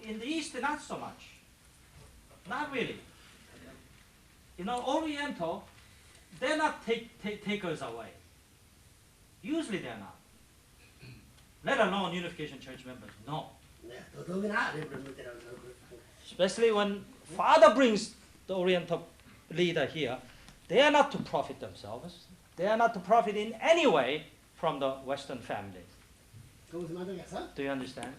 in the East, not so much. Not really. Oriental, they're not takers away. Usually they're not. Let alone Unification Church members, no. Especially when Father brings the Oriental leader here, they are not to profit themselves. They are not to profit in any way from the Western family. Do you understand?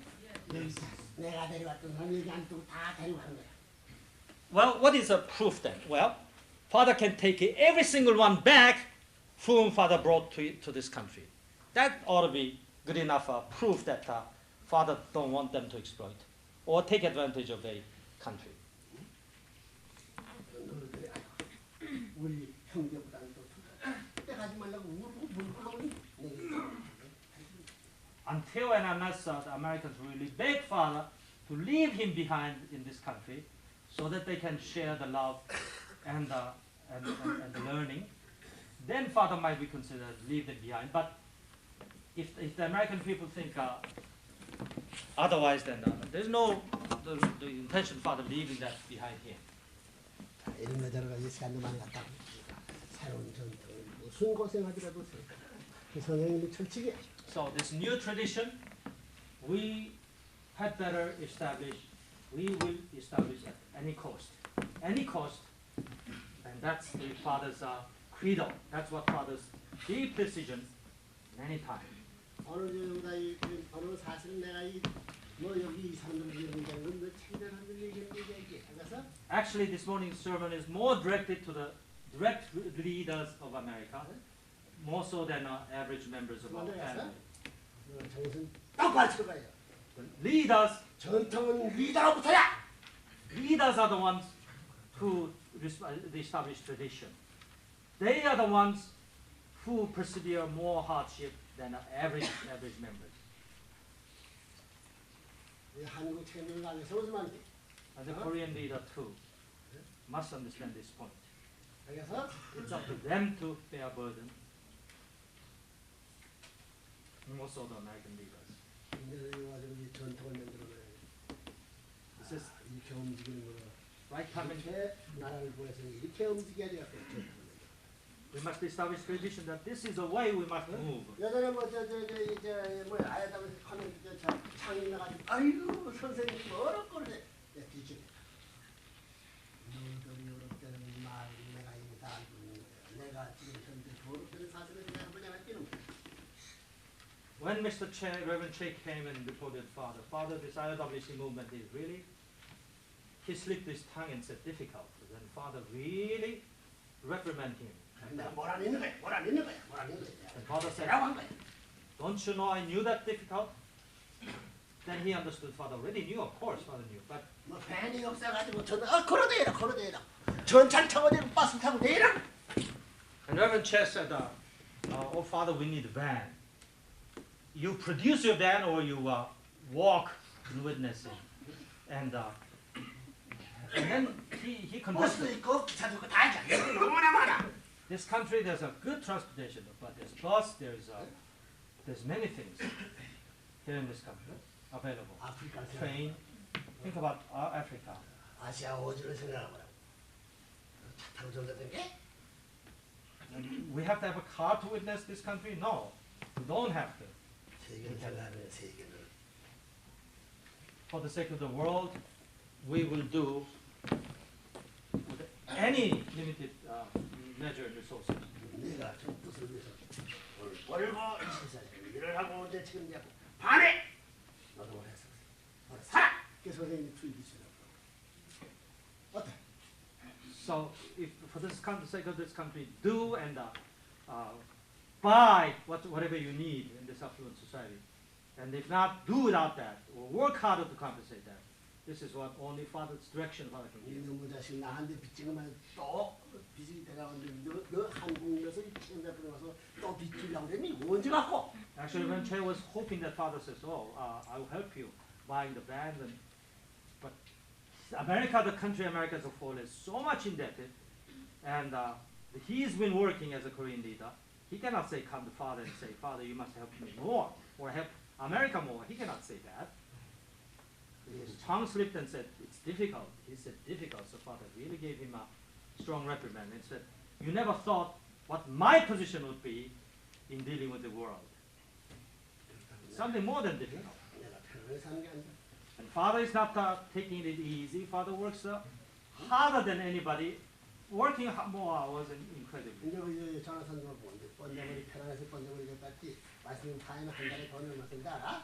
Well, what is the proof then? Well, Father can take every single one back whom Father brought to this country. That ought to be good enough proof that Father don't want them to exploit or take advantage of a country. Until and unless the Americans really beg Father to leave him behind in this country so that they can share the love and the learning, then Father might be considered leave them behind. But if the American people think otherwise, then there's no the intention of Father leaving that behind here. So this new tradition, we had better establish. We will establish at any cost. Any cost. And that's the Father's credo. That's what Father's deep decision many times. Actually, this morning's sermon is more directed to the direct leaders of America, more so than average members of our family. The leaders are the ones who establish tradition. They are the ones who persevere more hardship than average members. And the Korean leader too must understand this point. It's up to them to bear burden, more so the American leaders. This is right time and we must establish tradition that this is the way we must move. When Mr. Che, Reverend Che came and reported Father, this IRWC movement is really, he slipped his tongue and said difficult. Then Father really reprimanded him. And Father said, don't you know I knew that difficult? Then he understood Father already knew, of course Father knew. But and Reverend Che said, oh Father, we need a van. You produce your van or you walk in witnessing. And then he convinced me. This country, there's a good transportation, but there's bus, there's many things here in this country available. Train. Think about Africa. And we have to have a car to witness this country? No, we don't have to. For the sake of the world, we will do with any limited measure and resources. So, if for the sake of this country, do and buy whatever you need in this affluent society. And if not, do without that, or work harder to compensate that. This is what only Father's direction Father can give. Actually, when Che was hoping that Father says, I will help you buying the van, but America, the country America as a whole, is so much indebted, and he's been working as a Korean leader. He cannot say, come to Father and say, Father, you must help me more, or help America more. He cannot say that. His tongue slipped and said, it's difficult. He said, difficult. So father really gave him a strong reprimand and said, you never thought what my position would be in dealing with the world. Something more than difficult. And father is not taking it easy. Father works harder than anybody, working more hours and incredibly. 이제 전화선으로 보는데 번데머리 편안해서 번데머리 같이 말씀 타임은 한 달에 돈을 얼마 쓴지 알아?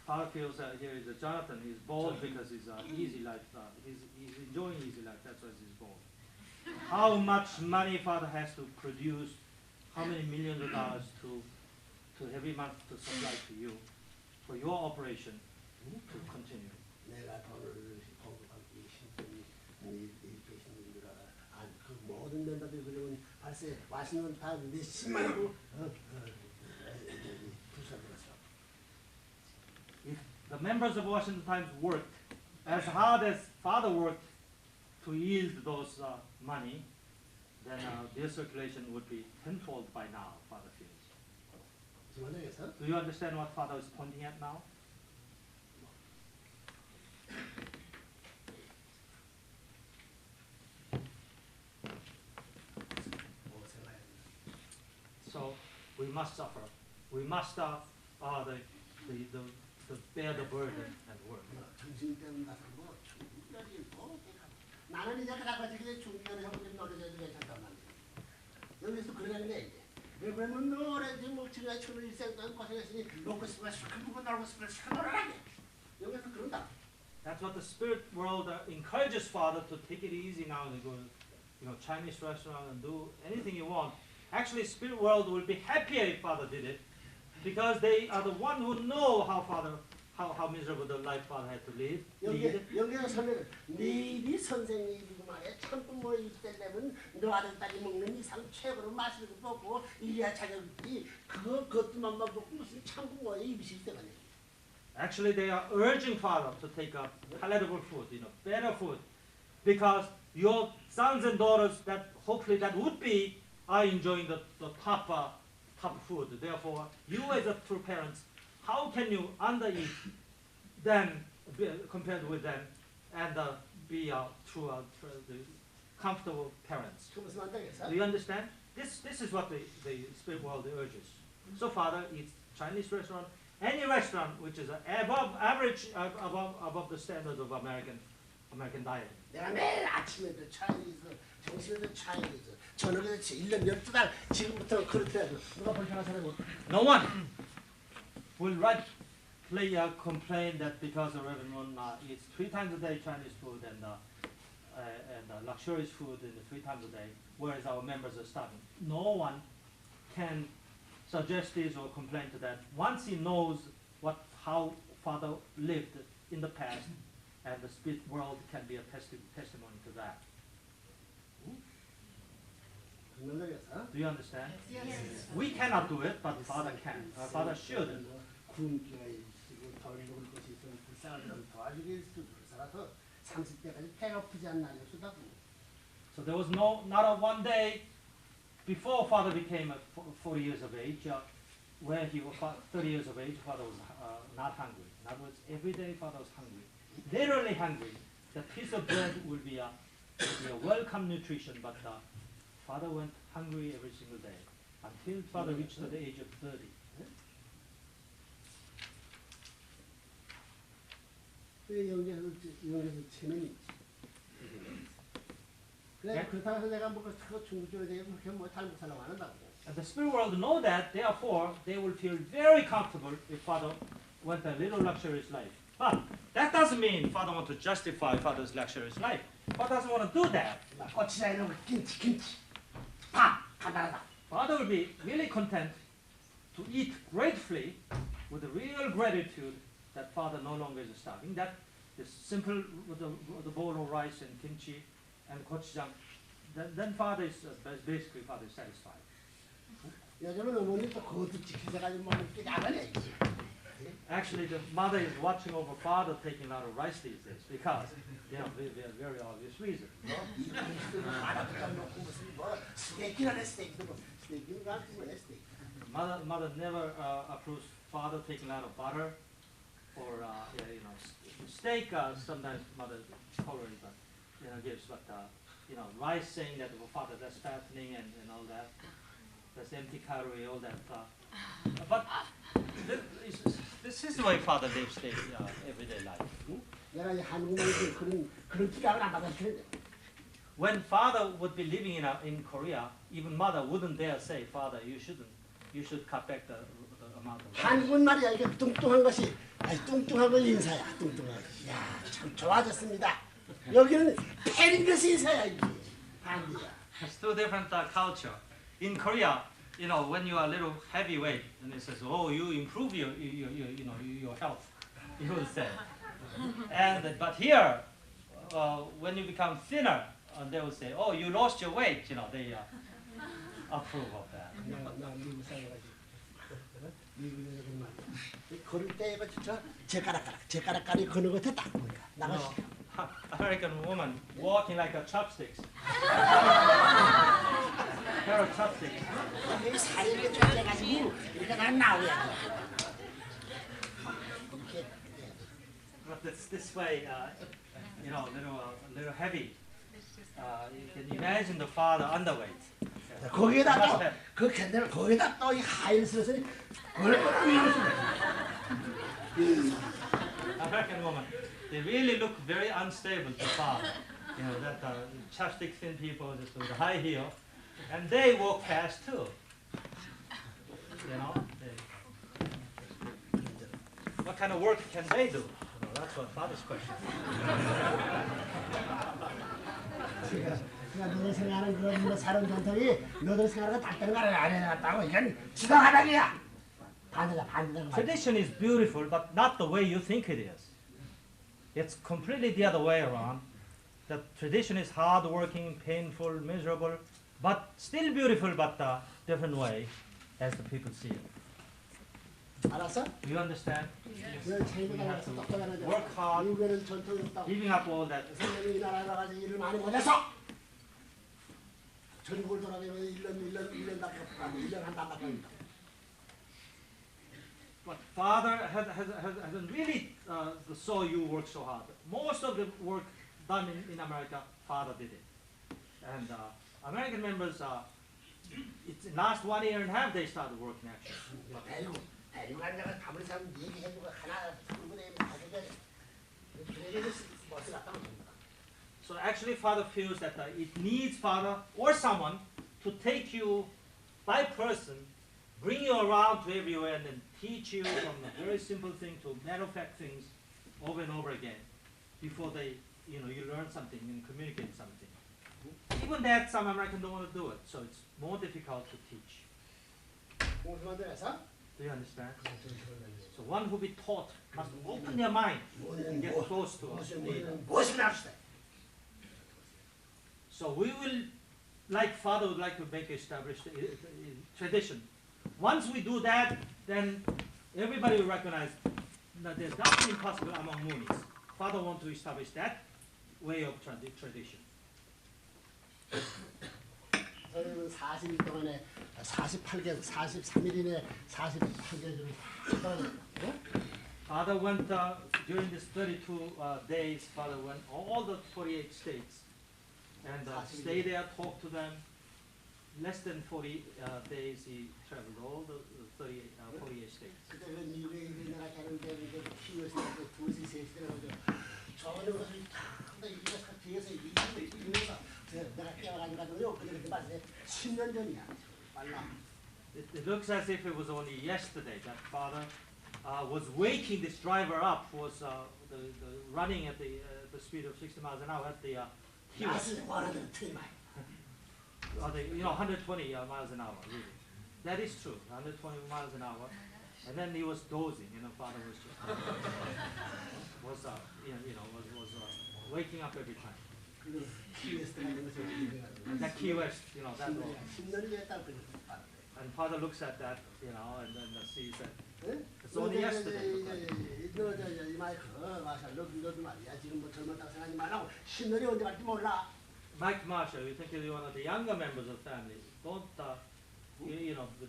Father feels here is Jonathan is bold because he's easy life. He's enjoying easy life. That's why he's bold. How much money father has to produce? How many millions of dollars to every month to supply to you for your operation to continue? 내가 돈을 공급하기 힘들니 이 계신 분들 그 모든 멤버들이 그러면 발세 맛있는 다 몇십만이고 부서졌어. If the members of Washington Times worked as hard as father worked to yield those money, then their circulation would be tenfold by now, father feels. Do you understand what father is pointing at now? So we must suffer. We must bear the burden and work. 나는 이제 그다음에 중년에 형님 노래자도 괜찮단 말이야. 여기서 그러는 게 이제 왜 그러면 노래지 뭐 지가 춤을 일생 동안 고생했으니 먹고 싶으면 시큰 부분 놀고 싶으면 시큰 놀아라게. 여기서 그런다. That's what the spirit world encourages father to take it easy now and go, Chinese restaurant and do anything you want. Actually, spirit world will be happier if father did it, because they are the one who know how miserable the life father had to lead. 여기서 설명을 네 선생님이 말이야 참고 뭐 이때려면 너 아들 딸이 먹는 이상 최고로 맛있는 거 먹고 이래야 자격이 그것만 먹고 무슨 참고 뭐 입으실 때가 돼. Actually, they are urging father to take up palatable food, better food, because your sons and daughters that hopefully that would be are enjoying the top food. Therefore, you as a true parents, how can you undereat them compared with them and be true comfortable parents? Do you understand? This is what the spirit world urges. So father eats Chinese restaurant, any restaurant which is above average, above the standards of American diet. 내가 매일 아침에도 차이니즈, 점심에도 차이니즈, 저녁에도 1년 12달 지금부터 그렇게 해도 누가 불편한 사람이 없어. No one will complain that because the Reverend Moon eats 3 times a day Chinese food and luxurious food 3 times a day, whereas our members are starving. No one can suggest this or complain to that. Once he knows how father lived in the past, and the spirit world can be a testimony to that. Do you understand? Yes. We cannot do it, but father can. Father should. 굶기가 있고 덜 먹을 것이 있으면 불쌍하면 도와주기 살아서 30대까지 배고프지 않나 수다. So there was not one day before father became 40 years of age, where he was 30 years of age, father was not hungry. In other words, every day father was hungry, literally hungry. The piece of bread would be a welcome nutrition, but father went hungry every single day until father reached the age of 30. 여기서 체면이 그래 그렇다고 해서 내가 뭐 중국적으로 되게 그렇게 뭐 잘못 살라고 안 한다고. And the spirit world know that, therefore they will feel very comfortable if father went a little luxurious life. But that doesn't mean father wants to justify father's luxurious life. Father doesn't want to do that. 고추장 이런 거 김치 밥 가다가. Father will be really content to eat gratefully with a real gratitude that father no longer is starving. That is simple with the bowl of rice and kimchi and gochujang. Then father is basically father is satisfied. 요즘은 어머니도 그것도 지키셔가지고 먹기 나가네. Actually, the mother is watching over father taking a lot of rice these days because they have a very obvious reason. Mother never approves father taking a lot of butter or steak sometimes mother tolerate, but gives, but rice saying that father that's fattening and all that. That's empty calorie, all that. But this is the way father lives their everyday life. 내가 이 한국말에서 그런 기각을 안 받아주는데. When father would be living in Korea, even mother wouldn't dare say, "Father, you should cut back the amount of." 한국은 말이야 이게 뚱뚱한 것이 뚱뚱한 건 인사야. 뚱뚱한 것이. 야, 참 좋아졌습니다. 여기는 패린 것이 인사야 이게. 반대야. It's two different culture. In Korea, when you are a little heavyweight, and it says, "Oh, you improve your health," you will say. But here, when you become thinner, they will say, "Oh, you lost your weight." They approve of that. 나 미국 살아가지고 미국에서 그런 말. 걸을 때 제 가락가락이 거는 것에 딱 보니까 나가시. American woman walking like a chopsticks. Pair of chopsticks. 여기 살이 이렇게 쫙 이렇게 난 나오야. But this way, little heavy. You can imagine the father underweight. 거기에다 그 캔들 거기에다 또 이 하이힐스에서 American woman, they really look very unstable to father. That chopstick thin people just with the high heel, and they walk fast too. What kind of work can they do? That's what father's question. 너들 생각하는 그런 사람 전통이 너들 생각하는 닭다른 거를 안 해놨다고 이건 지방하다기야. 반대다. Tradition is beautiful, but not the way you think it is. It's completely the other way around. The tradition is hard-working, painful, miserable, but still beautiful, but a different way as the people see it. 알았어? Do you understand? Yes. Work hard, giving up all that. 선생님이 나라에 가서 일을 많이 못해서 전국을 돌아다니면서 1년 한답답 합니다. But father hasn't really saw you work so hard. Most of the work done in America, father did it. And American members, it's the last 1 year and a half they started working actually. 데리고 앉아서 가만히 사람 얘기해주고 하나 들고 내면 가져가야 돼. 버스 갔다 오는 거다. So actually father feels that it needs father or someone to take you by person, bring you around to everywhere and then teach you from a very simple thing to matter of fact things over and over again before they, you learn something and communicate something. Even that some Americans don't want to do it, so it's more difficult to teach. Do you understand? So one who be taught must open their mind and get close to us. So we will, like father would like to make established tradition. Once we do that, then everybody will recognize that there's nothing impossible among Moonies. Father wants to establish that way of tradition. 저는 40일 동안에 48개, 43일이네 48개를 Father went during this 32 days. Father went all the 48 states and stay there, talk to them. Less than 40 days he traveled all the 48 states. 그때 미국에 내가 가는데 키워서 2시 3시 들어가서 저는 것을 다 이거 뒤에서 이면서 내가 깨어가지고 그렇게 봤는데 10년 전이야. 빨라. It looks as if it was only yesterday that father was waking this driver up, was the running at the speed of 60 miles an hour at the 나스 원하는 틀이 많이. 120 miles an hour, really. That is true, 120 miles an hour. And then he was dozing, father was just, was waking up every time. That Key West, that road. And father looks at that, and then sees that it's only yesterday. Mike Marshall, you think you're one of the younger members of the family. Don't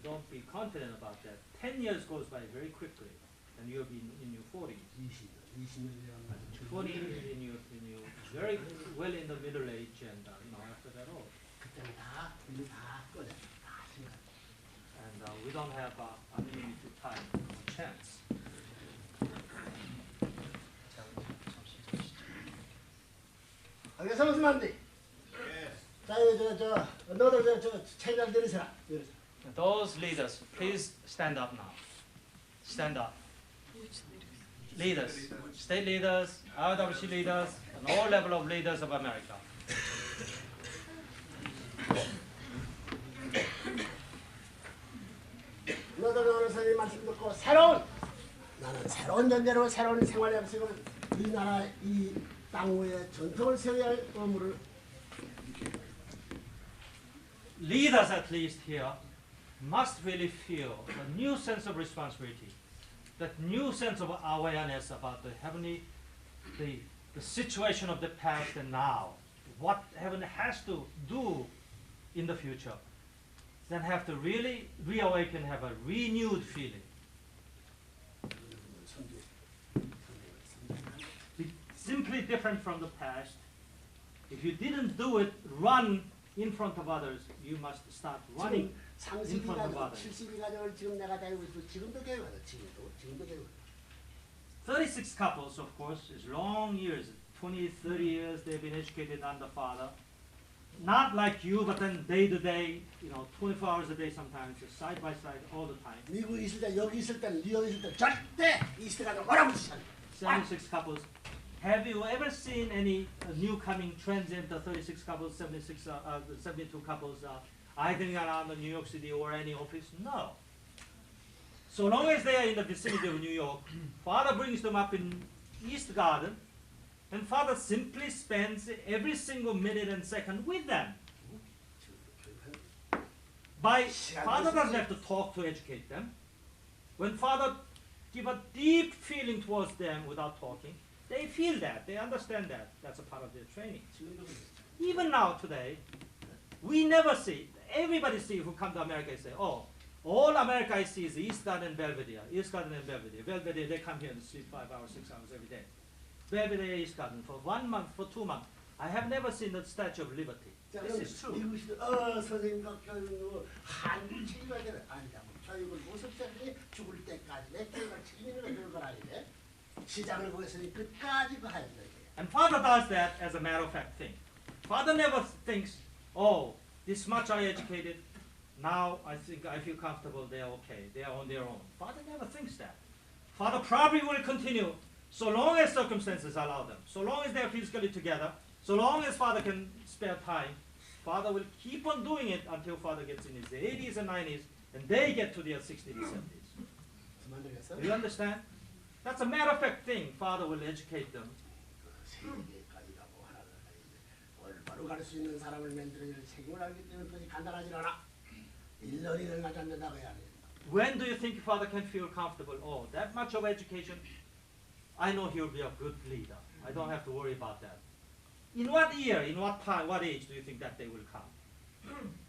don't be confident about that. 10 years goes by very quickly, and you'll be in your 40s. 20 in you very well in the middle age, and after that all. 그때는 다 불이 다 꺼져. 다 시간. And we don't have unlimited time or chance. 알겠어 무슨 말인지? 자, 너도 저 책장 내리세라. Those leaders, please stand up now. Stand up. Leaders, state leaders, RWC leaders, and all level of leaders of America. 너도 오늘 선생님 말씀 듣고 나는 새로운 존재로 새로운 생활 양식을 이 나라 이 땅 위에 전통을 세워야 할 의무를 Leaders, at least here, must really feel a new sense of responsibility, that new sense of awareness about the heavenly, the situation of the past and now, what heaven has to do in the future, then have to really reawaken, have a renewed feeling. Simply different from the past. If you didn't do it, run in front of others, you must start running in front of others. 72가정을 지금 내가 다니고 있고 지금도 교육하다. 지금도 교육하다. 36 couples, of course, is long years, 20, 30 years they've been educated under Father. Not like you, but then day to day, 24 hours a day sometimes, side by side all the time. 미국에 있을 때, 여기 있을 때, 뉴욕에 있을 때 절대 이 시대가 몰아붙이지 않아. 76 couples. Have you ever seen any new coming transient 36 couples, 72 couples idling around in New York City or any office? No. So long as they are in the vicinity of New York, Father brings them up in East Garden, and Father simply spends every single minute and second with them. Father doesn't have to talk to educate them. When Father gives a deep feeling towards them without talking, they feel that, they understand that. That's a part of their training. Even now, today, we never see, everybody see who come to America and say, oh, all America I see is East Garden and Belvedere. East Garden and Belvedere. Belvedere, they come here and sleep 5 hours, 6 hours every day. Belvedere, East Garden, for 1 month, for 2 months. I have never seen the Statue of Liberty. This is true. 선생님과 교육을 한국 책임을 되는 아니라고 교육을 모습자들이 죽을 때까지 내 교육을 책임을 그런 건 아닌데 시장을 보겠으니 끝까지 그 하야 돼. And Father does that as a matter of fact thing. Father never thinks, oh, this much I educated, now I think I feel comfortable, they are okay, they are on their own. Father never thinks that. Father probably will continue so long as circumstances allow them, so long as they are physically together, so long as Father can spare time, Father will keep on doing it until Father gets in his 80s and 90s, and they get to their 60s and 70s. Do you understand? That's a matter of fact thing. Father will educate them. 올바로 갈 수 있는 사람을 만들어줄 책임을 알기 때문에 그것이 간단하지 않아. 1년 일어나지 않는다고 해야 돼. When do you think Father can feel comfortable? Oh, that much of education, I know he will be a good leader. I don't have to worry about that. In what year, in what time, what age do you think that day will come?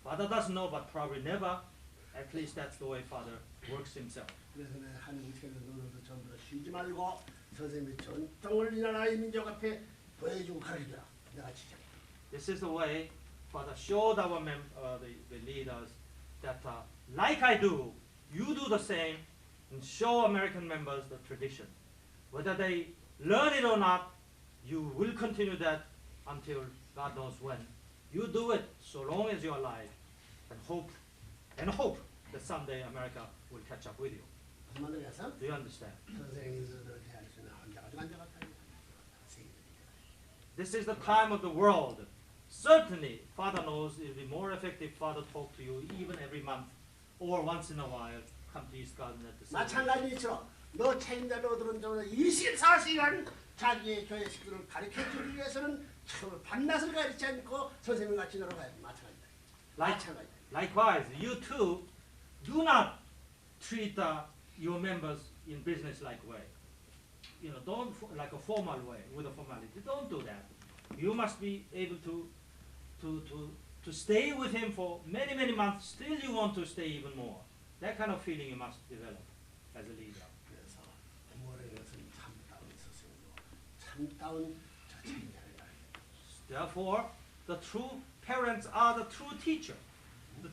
Father doesn't know, but probably never. At least that's the way Father works himself. 그래서 내가 한국 책을 너희도 전부 다 쉬지 말고 선생님의 전통을 이 나라의 민족 앞에 보여주고 가르쳐라. 내가 지적. This is the way Father showed our the leaders that like I do, you do the same and show American members the tradition. Whether they learn it or not, you will continue that until God knows when. You do it so long as you're alive and hope that someday America will catch up with you. Do you understand? This is the time of the world. Certainly, Father knows it will be more effective Father talk to you even every month or once in a while come to East Garden at the same time. 마찬가지로 너 책임자로들은 24시간 자기의 교회 식구를 가르쳐주기 위해서는 밤낮을 가르치지 않고 선생님 같이 놀아가야 돼. 마찬가지다. Likewise, you too do not treat your members in business-like way. Don't like a formal way with a formality. Don't do that. You must be able to stay with him for many, many months. Still, you want to stay even more. That kind of feeling you must develop as a leader. 참다운 저 책임자를 말합니다. Therefore, the true parents are the true teacher. The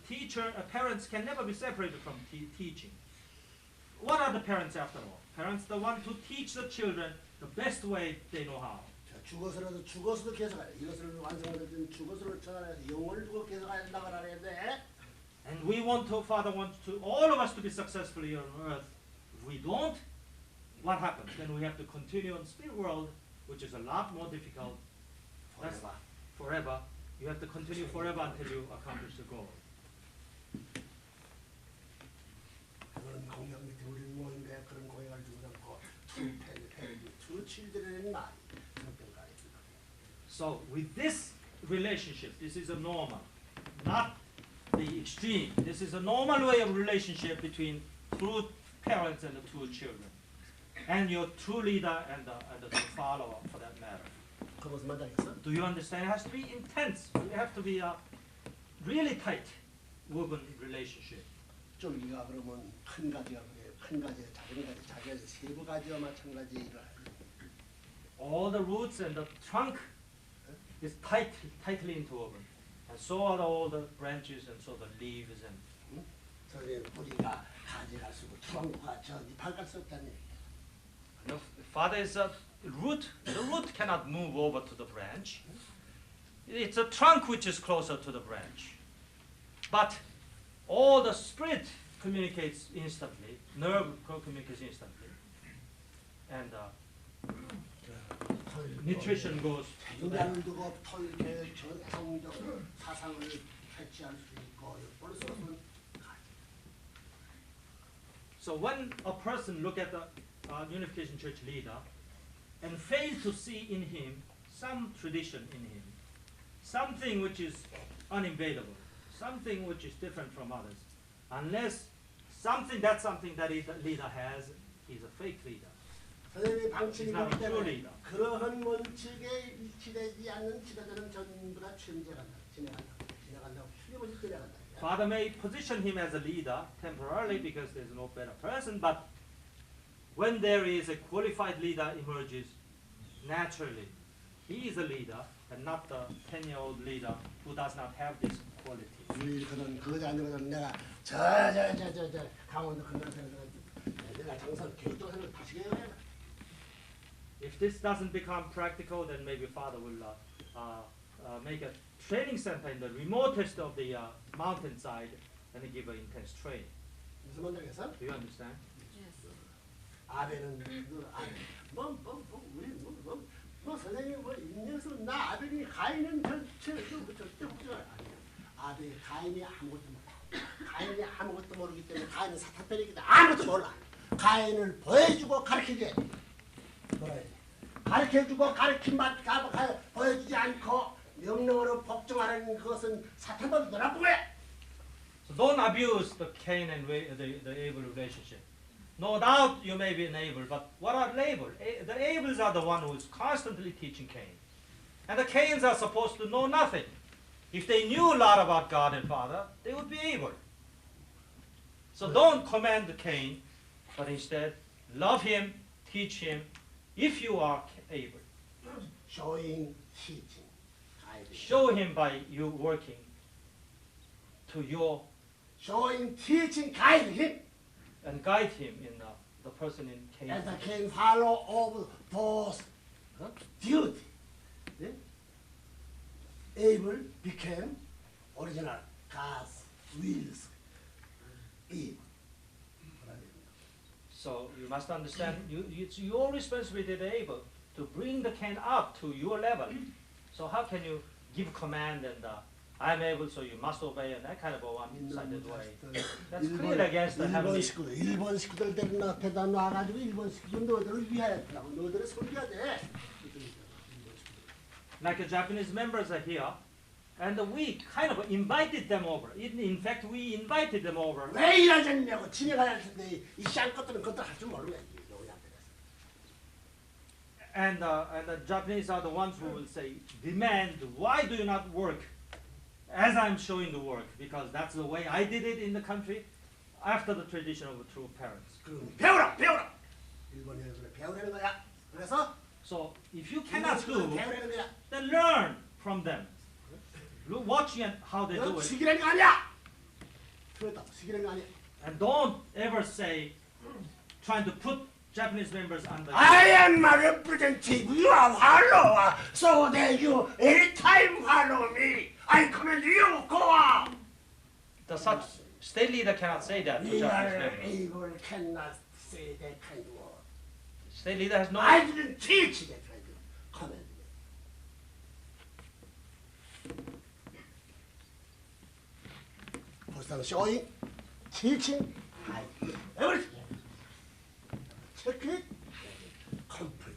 parents can never be separated from teaching. What are the parents after all? Parents are the one to teach the children the best way they know how. 죽어서도 계속하래. 이것을 완성하는 죽어서를 전환해서 영혼을 두고 계속해야 된다고 하는데. And we want to, Father wants to all of us to be successful here on earth. If we don't, what happens? Then we have to continue in the spirit world, which is a lot more difficult. That's forever. You have to continue forever until you accomplish the goal. 그런 공약 밑에 우리는 모인데 그런 공약을 주고 않고 true children의 말이 평가에 있습니다. So with this relationship, this is a normal, not the extreme. This is a normal way of relationship between true parents and the true children, and your true leader and the true follower, for that matter. 그 무슨 말인지 알겠어? Do you understand? It has to be intense. You have to be a really tight woven relationship. 쫄기가 그러면 큰 가지가 그래, 큰 가지, 작은 가지, 작은 가지, 세부 가지와 마찬가지 일을 하는. All the roots and the trunk is tightly interwoven, and so are all the branches and so the leaves and. 저기 뿌리가 가지가 쓰고 트렁크가 저 잎할 수 없다는 얘기야. The Father is a root. The root cannot move over to the branch. It's a trunk which is closer to the branch. But all the spirit communicates instantly. Nerve communicates instantly. And nutrition goes to that. 인간을 두고 더 이렇게 전성적 사상을 캐치할 수 있고 벌써는. So when a person look at the Unification Church leader and fail to see in him some tradition in him, something which is uninvadable, something which is different from others, unless something that the leader has, he's a fake leader. 선생님이 방침이 He's not a 그렇기 true 때문에 leader. 그러한 원칙에 일치되지 않는 지도자는 전부 다 지나간다고 틀림없이 지나간다. Father may position him as a leader temporarily because there's no better person, but when there is a qualified leader emerges, naturally, he is a leader and not the 10-year-old leader who does not have this quality. 그거지 안 되거든. 내가 저 강원도 건너편에서 내가 정선 교육도사를 다시 해야 돼. If this doesn't become practical, then maybe Father will make a training center in the remotest of the mountainside and give an intense training. 무슨 말인지 알겠어? Do you understand? 아벨은 뭐 선생님 뭐 인정해서 나 아벨이 가인은 절대 걱정 아니야. 아벨 가인이 아무것도 몰라. 가인이 아무것도 모르기 때문에 가인은 사탄 편이기 때문에 아무것도 몰라. 가인을 보여주고 가르쳐줘야 돼. 뭐라 해야 돼? 가르쳐주고 가르침만 보여주지 않고 명령으로 복종하는 것은 사탄보다 더 나쁜 거야. So don't abuse the Cain and the Abel relationship. No doubt you may be an Abel, but what are Abel? The Abels are the one who is constantly teaching Cain. And the Cains are supposed to know nothing. If they knew a lot about God and Father, they would be able. So don't command the Cain, but instead love him, teach him, if you are able. Showing, teaching. Show him by you working to your Showing, teaching, guiding him. and guide him in the person in Cain. As the king follow all those duty. Abel became original God's wills. Eve. So you must understand, it's your responsibility to Abel to bring the Cain up to your level. So how can you give command and I'm able, so you must obey, and that kind of a one-sided way? That's clearly against the heavenly. 일본 식구들 앞에다 놔가지고 일본 식구들 너희들을 위하였다고 너희들을 섬겨야 돼. Like the Japanese members are here, and we kind of invited them over. In fact, we invited them over. 왜 일하자냐고 진행해야 할 텐데 이 쌍것들은 그것들 할 줄 모르는 거야. And the Japanese are the ones who will say, demand, why do you not work as I'm showing the work? Because that's the way I did it in the country after the tradition of the true parents. 그럼 배우라. 일본에서 배우라는 거야. 그래서 So if you cannot do, 배우라는 거야. then learn from them. Watching how they 넌 do it. 시기라는 거 아니야. 들었다. 시기라는 거 아니야. And don't ever say, trying to put Japanese members under. I am a representative. You are follower. So that you anytime follow me. I command you go on. The such state leader cannot say that to We Japanese are members. able cannot say that kind of word. State leader has no. I didn't teach that kind of command. First showing, teaching, everything. Check it, complete.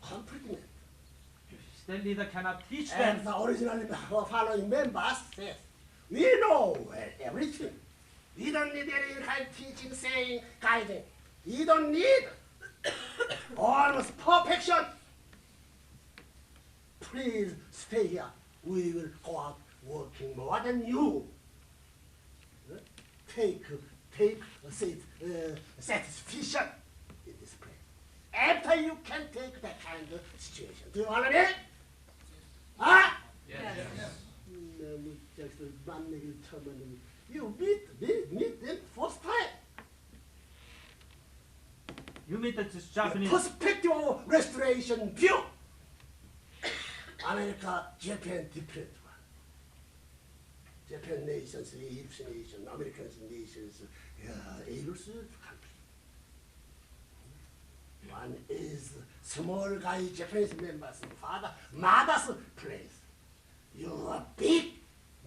Complete. State leader cannot teach And them. the original following members says, we know everything. We don't need any kind of teaching, saying, guiding. We don't need almost perfection. Please stay here. We will go out working more than you. Take satisfaction in this place. After you can take that kind of situation. Do you want to mean? Huh? You meet them first time. You meet the Japanese. Perspective of restoration view. America, Japan, different one. Japan nations, English nation, American nations, English country. One is small guy, Japanese members, father, mother's place. Your big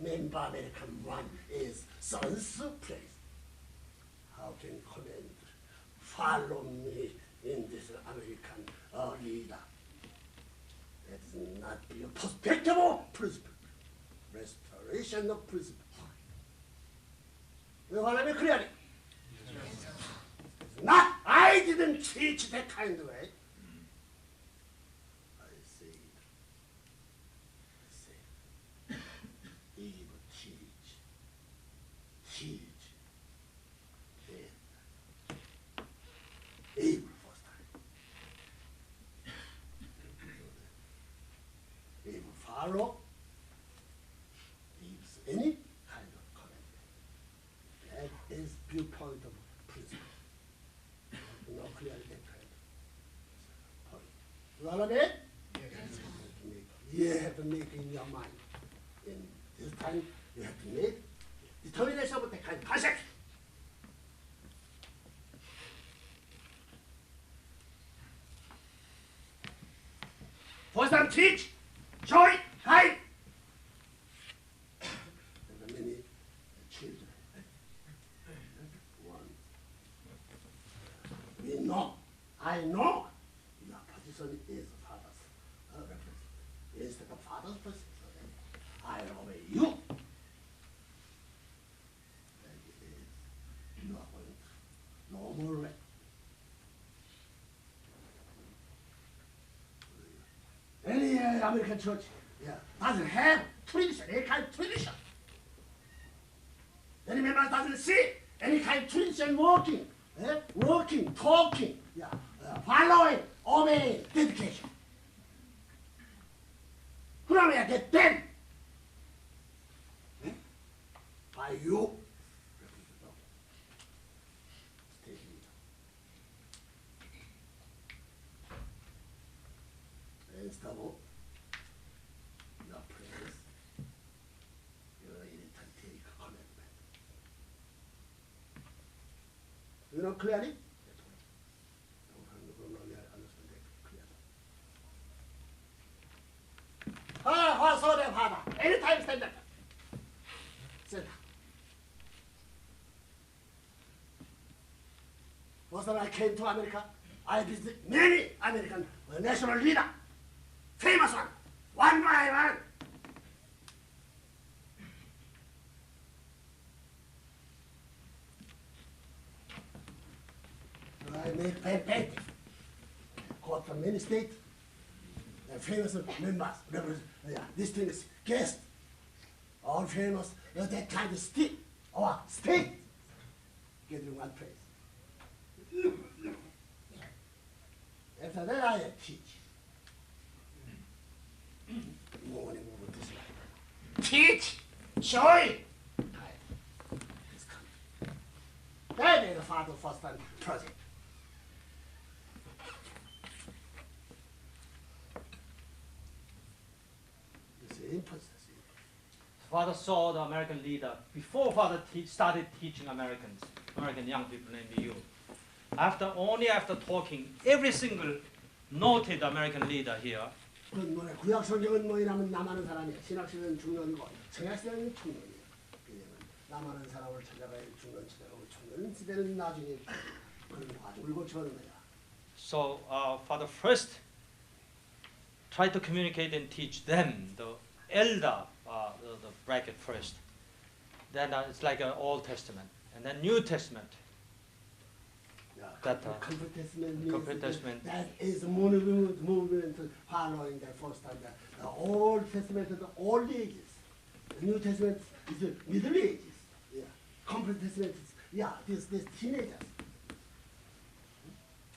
member, American one, is son's place. How can command? Follow me in this American leader. That is not your perspective of principle. Restoration of principle. You follow me clearly? Not, I didn't teach that kind of way. I said, able teach, able first time. Able follow, use any kind of command. That is viewpoint of principle. No clearly that kind of point. You follow me? You have to make in your mind. In this time, you have to make determination of that kind of concept. First time teach, show it, hide. There are many children. One. We know, I know, your position is father's representative. Instead of father's position, I obey you. And it is, you are going to no more way. Any American church doesn't have tradition, any kind of tradition. Any member doesn't see any kind of tradition working, talking, following, obeying, dedication. 그러면 get them by you. State leader. Instead of your praise, you need to take commitment. You know clearly? Anytime stand up. Sit. First time I came to America, I visited many American national leaders. Famous one by one. I made painting. Called from many states. Famous members, distinguished guests, all famous, that kind of state, gathered in one place. After that, I teach. teach, showing. That is the father first time project. The same process. Father saw the American leader before Father started teaching American young people in the youth. Only after talking every single noted American leader here, 그 뭐냐 구약 성경은 뭐냐면 남하는 사람이 신학시대는 중년이고 청약시대는 청년이에요. 왜냐면 남하는 사람을 찾아가야 중년 시대고 청년 시대는 나중에 그런 과정을 거쳐가는 거야. so Father first tried to communicate and teach them the elder the bracket first. Then it's like an Old Testament and then New Testament. That Complete Testament. That is the movement following the first time. The Old Testament is the old ages. The New Testament is the Middle Ages. Yeah. Complete Testament is this teenagers.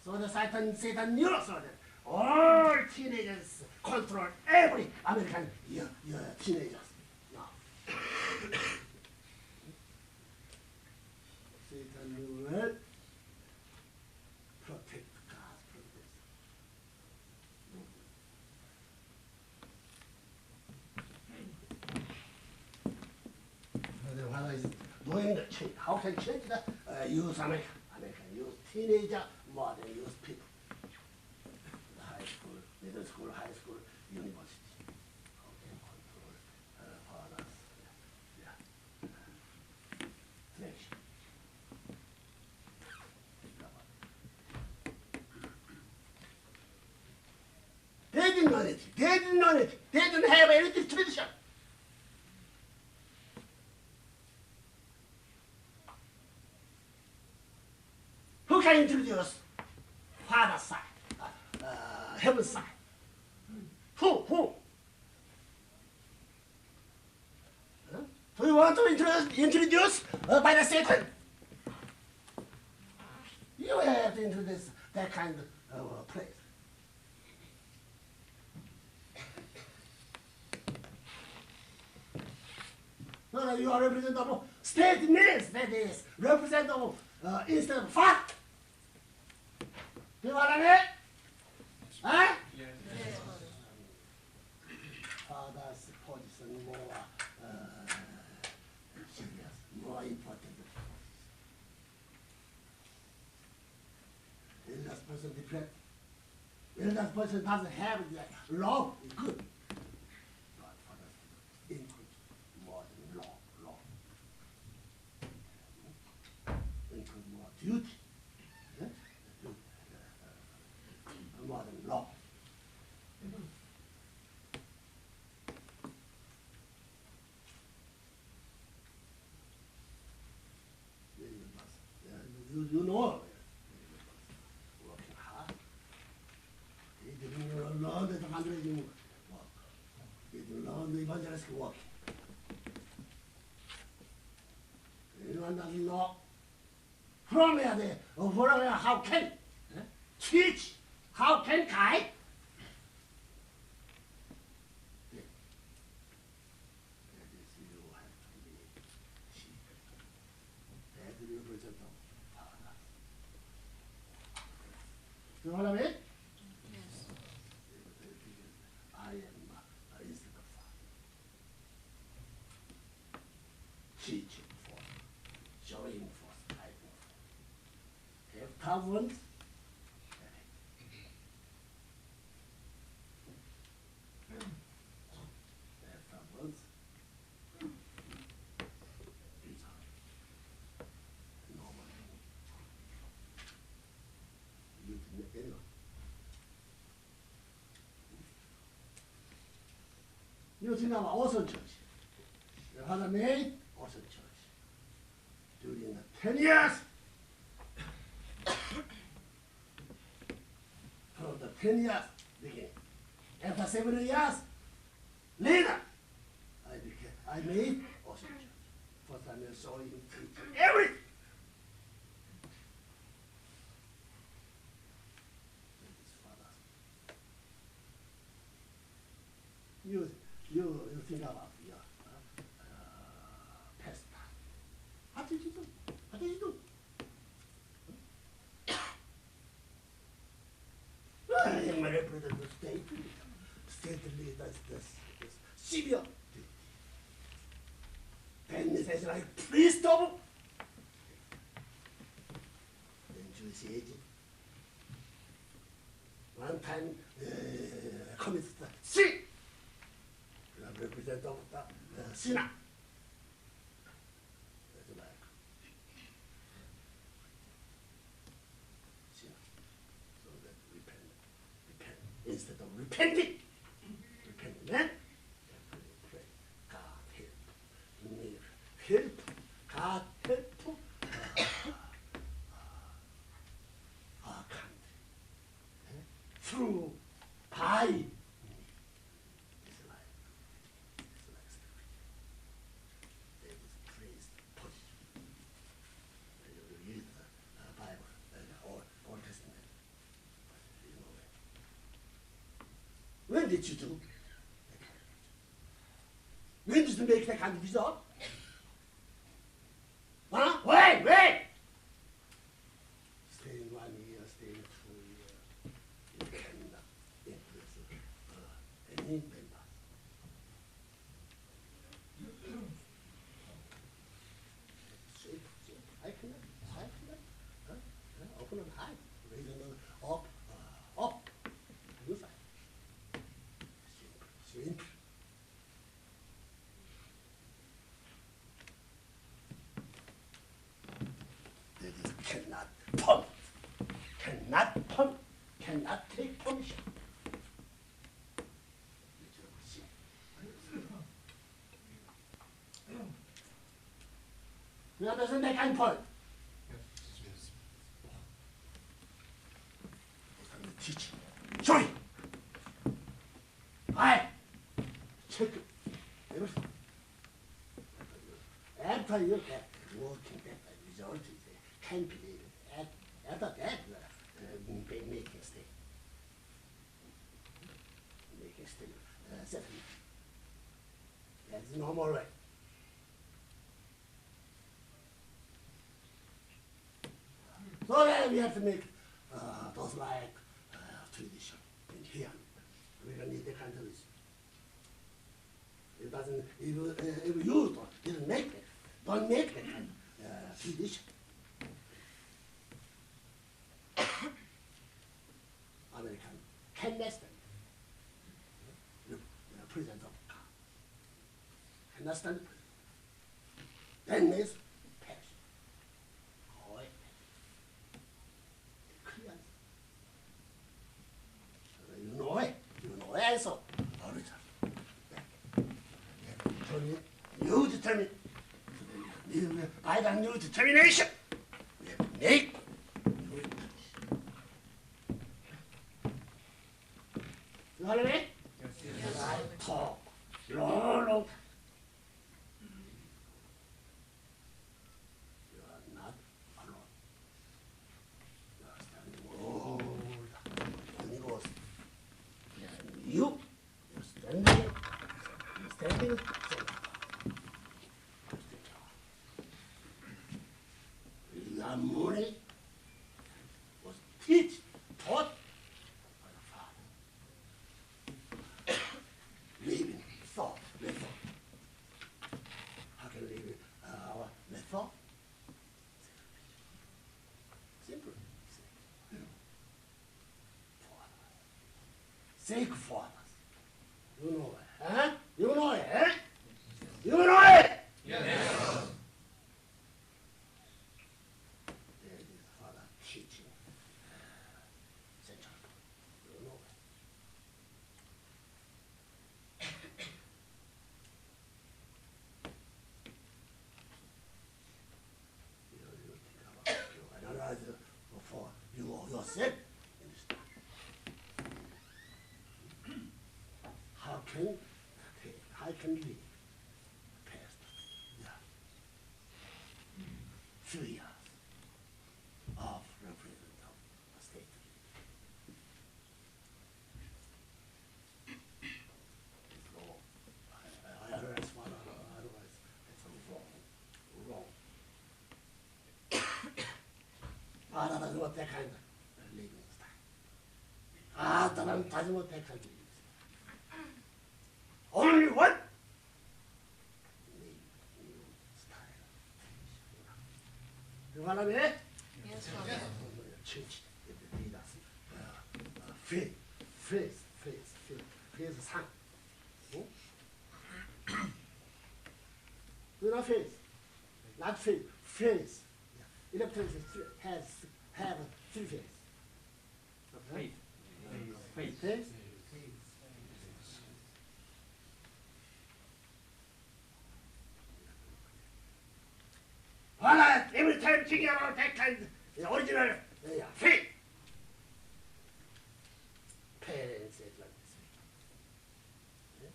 So the Satan knew so that all teenagers control every American teenagers. Now. Satan knew well. Protect God's purpose. The father is doing the change. How can change the youth American youth, teenager, modern youth people. The high school, middle school, high school, university. How can control fathers? Flesh. They didn't know it. They didn't know it. They didn't have any tradition. Who can introduce father's side, heaven's side? Who? Huh? Do you want to introduce by the Satan? You have to introduce that kind of place. No, you are representative of statements, that is, representative instead of fact. Do you know what I mean? Huh? Yes. Father's position more serious, more important. Eldest person depressed. Eldest person doesn't have the law is good. But father's increase. Duty, modern law. You know, working hard. He didn't learn the fundraising work. He didn't learn the evangelistic work. Anyone doesn't know. From where how can teach, how can guide? That is you have to be sheep. That represents the father. You know what I mean? Yes. I am instead of father. Teaching for, showing for. Have ones. You think about Awesome Church. The father made Awesome Church. During the 10 years. From the 10 years beginning. After 7 years, later, I made Awesome Church. First time I saw him teaching everything. You think about What did you do? What did you do? My representative state leader is severe. Then it says like, please stop. Then you see it. One time commits the sin. Representative of the sinner. That's like sinner. So that repent. Instead of repenting, eh? Pray. God help me. Help. God help our country. Through by me. It's like stupid. They was praised positive. You read the Bible, Old Testament. But you know that. When did you do? When did you make that kind of result? Huh? Wait! Staying 1 year, staying 2 years, you cannot influence any member. Simple. I cannot. Open and hide. Raise another up. Inside. Simple. Cannot take permission. You understand that kind of point? Yes. Teach. Sorry. I check everything. After you get working, that result is can be after that making stay. Settlement. That's the normal way. So then we have to make those like tradition in here. We don't need the kind of this. It doesn't, if you didn't make it, don't make that kind of tradition. American can less than president of God. Understand? Then is perish. Go ahead. Clear. You know it. So new determination. By the new determination, we have to make new You follow me? Yes. I talk long. You are not alone. You are standing all the universe. And you're standing Lamuni was taught by the Father. Living thought, method. How can we live our method? Simple. Sake for us. You know it, huh? You know it, huh? You know it! Yes. There is Father teaching. Central. You know it. You think about it. You analyze it for you yourself. Understand? How can we past few years of representative of state? It's wrong. I realize otherwise it's wrong. does not take kind of living style. does not take kind of living style. Only one living style. 그 바람에 phrase 상. not phrase, not phrase. Electronics have three phases. Faith. Faith. Phase? Every time thinking about that kind, the original faith. Parents said like this way.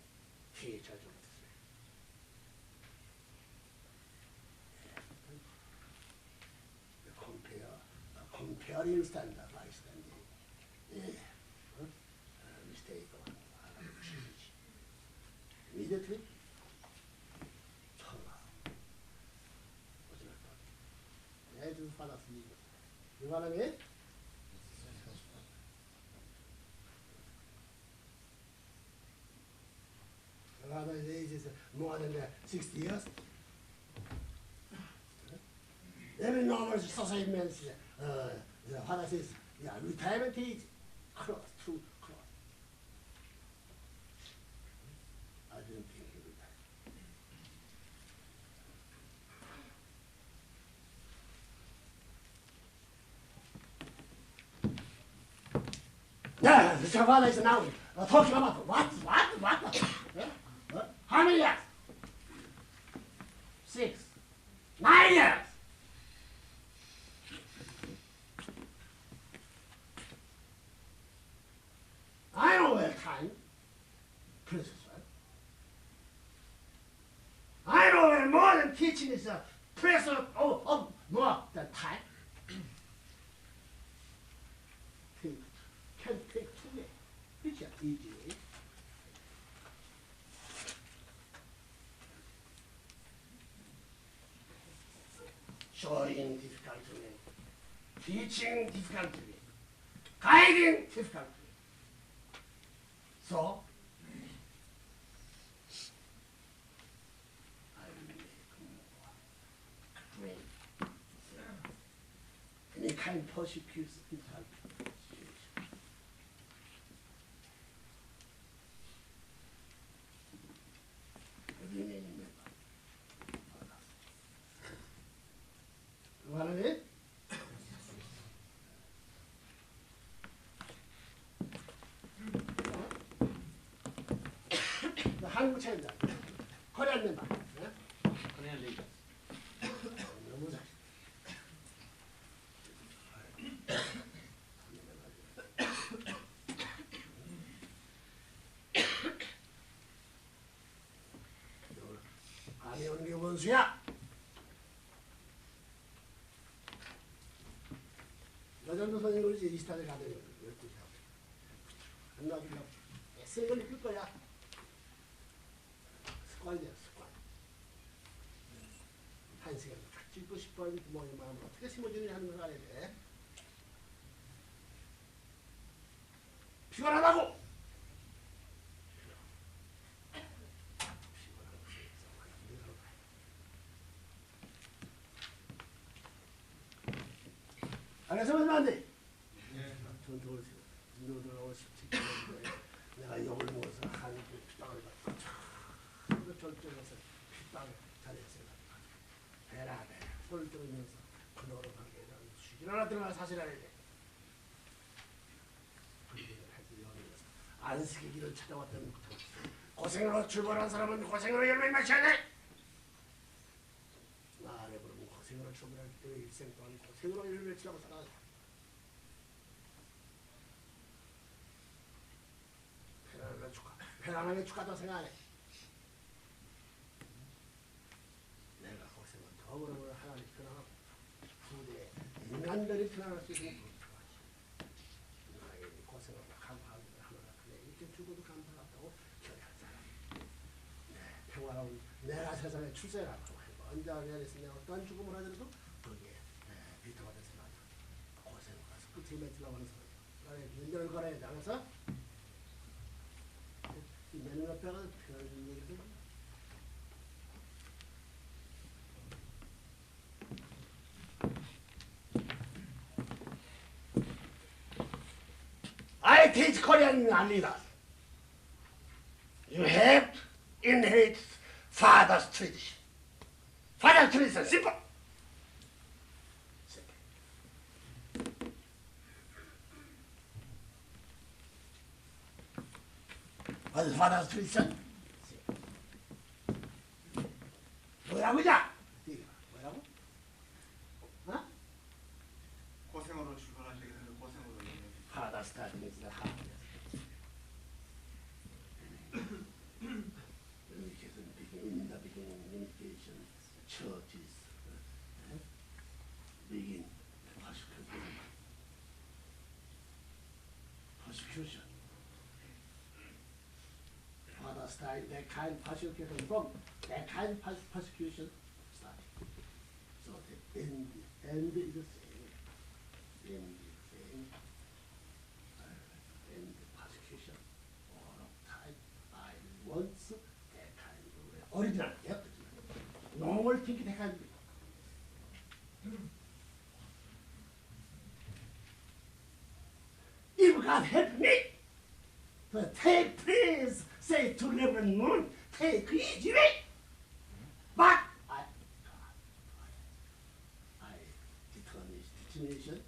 Teachers like this way. Comparing standard by standard. Mistake on immediately turn out. original thought. 예를 들어서 받았습니다. 이 바람에 His age is more than 60 years. Every normal society man says, the father says, yeah, retirement age, close, too close. I didn't think he retired. Yeah, the father is now talking about what? Yeah? How many years? 6, 9 years. I know where time, princess, right? I know where more than teaching is a pressure of more than time. Can take 2 days. It's just easy. Showing difficult to me, teaching difficult to me, guiding difficult to me. So, I will make more great. Any kind of persecution, difficult persecution. Remaining member. 뭐 하는 한국 차입니다. 코리안 멤버. Korean leaders. 너무 잘. 감이 오는 게 원수야. 여전도 선생님을 이제 이 스타일 가야 되는 거예요. 12시하고. 안 놔주려고. 애쓰는 입힐 거야. 습관이야, 습관. 1시간 딱 찍고 싶어하는 부모님 마음을 어떻게 심어주느냐 하는 걸 알아야 돼. 피곤하다고! 알겠어, 하면 안 돼. 전통을 너들 내가 욕을 먹어서 한 핏방울 받고 절정해서 핏방울 잘했어요. 배라 손을 들으면서 그노름하게 수질 하나 들어가 사실 알아야 돼. 그리고 안식의 길을 찾아왔던 것부터 고생으로 출발한 사람은 고생으로 열매를 맺어야 돼. 나를 부르면 고생으로 출발할 때 일생 동안 고생으로 열매를 맺으라고 살아가자. 편안하게 축하도 생각해. 내가 고생을 더 오래 하나님 편안하고 후대에 인간들이 편안할 수 있으면 더 좋아하지. 나에게 고생을 감사하는 하나가 그래 이렇게 죽어도 감사하다고 결의한 사람. 평화로운 내가 세상에 출세하고 언제 내렸으면 어떠한 죽음을 하더라도 거기에 비토가 돼서 나도 고생 맺으려고 하는 소리예요. 그래, 면전을 걸어야 돼. 알았어? 이 면허 앞에가 별 얘기를 I teach Korean leaders. You have to inherit father's tradition. Father's tradition, simple. Simple. What is father's tradition? Simple. 뭐라고냐? 뭐라고? 어? 고생으로 출발하시게 되면 고생으로 Father's tradition is the heart. In the beginning, communication, churches begin persecution. Father started that kind of persecution from that kind of persecution started. So the end is the same. End is the same. End persecution all of time. I want that kind of way. Original. Yep. Normal thinking that kind of way. If God help me to take, please say to Reverend Moon, take easy way. But I determination